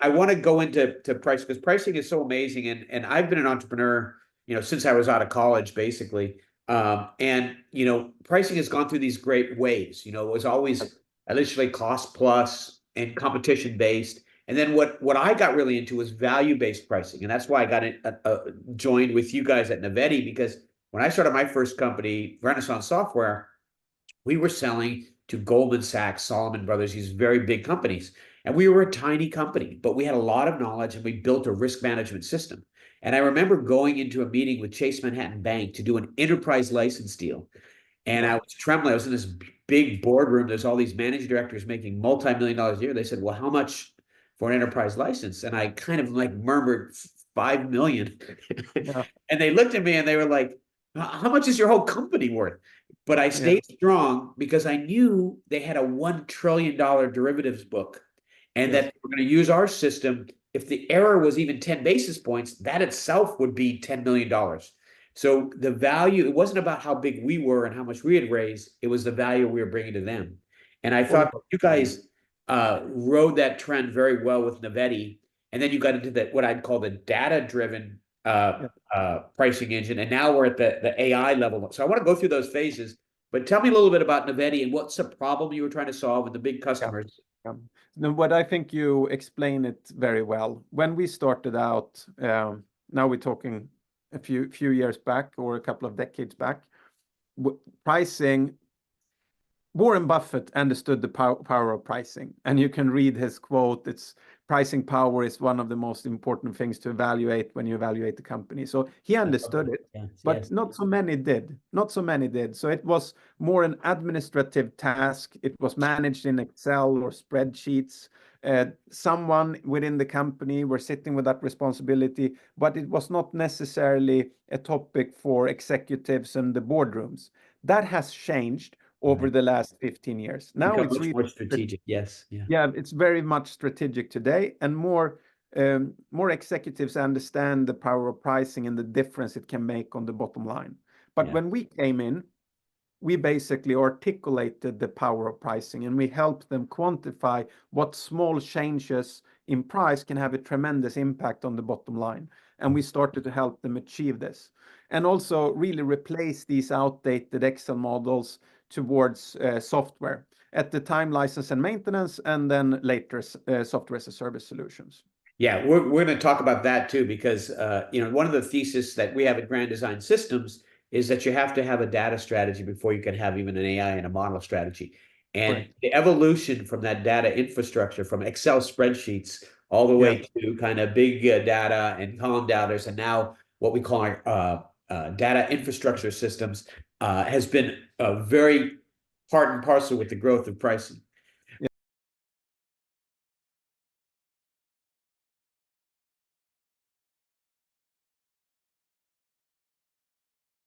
I want to go into price because pricing is so amazing, and I've been an entrepreneur, since I was out of college, basically. And pricing has gone through these great waves. It was always initially cost plus and competition based, and then what I got really into was value based pricing, and that's why I got joined with you guys at Navetti because when I started my first company, Renaissance Software, we were selling to Goldman Sachs, Solomon Brothers, these very big companies. And we were a tiny company, but we had a lot of knowledge and we built a risk management system. And I remember going into a meeting with Chase Manhattan Bank to do an enterprise license deal. And I was trembling. I was in this big boardroom. There's all these managing directors making multi-million dollars a year. They said, well, how much for an enterprise license? And I kind of like murmured 5 million. Yeah. And they looked at me and they were like, how much is your whole company worth? But I Yeah. stayed strong because I knew they had a $1 trillion derivatives book and Yes. that we're going to use our system. If the error was even 10 basis points, that itself would be $10 million. So the value, it wasn't about how big we were and how much we had raised, it was the value we were bringing to them. And I All thought about you value. guys rode that trend very well with Navetti. And then you got into what I'd call the data-driven Yeah. pricing engine. And now we're at the AI level. So I want to go through those phases, but tell me a little bit about Navetti and what's the problem you were trying to solve with the big Yeah. customers. Yeah. No, but I think you explain it very well. When we started out, now we're talking a few years back or a couple of decades back, pricing, Warren Buffett understood the power of pricing, and you can read his quote. It's pricing power is one of the most important things to evaluate when you evaluate the company. So he understood it, Yes, but yes. not so many did. Not so many did. So it was more an administrative task. It was managed in Excel or spreadsheets. Someone within the company were sitting with that responsibility, but it was not necessarily a topic for executives and the boardrooms. That has changed over Right. the last 15 years. Now Become it's much really, more strategic. Yes. Yeah. yeah, it's very much strategic today, and more executives understand the power of pricing and the difference it can make on the bottom line. But Yeah. when we came in, we basically articulated the power of pricing and we helped them quantify what small changes in price can have a tremendous impact on the bottom line. And we started to help them achieve this and also really replace these outdated Excel models towards software at the time, license and maintenance, and then later software as a service solutions. Yeah, we're going to talk about that too, because one of the thesis that we have at Grand Design Systems is that you have to have a data strategy before you can have even an AI and a model strategy. And Correct. the evolution from that data infrastructure, from Excel spreadsheets all the Yeah. way to kind of big data and column downers, and now what we call our data infrastructure systems, has been very part and parcel with the growth of pricing.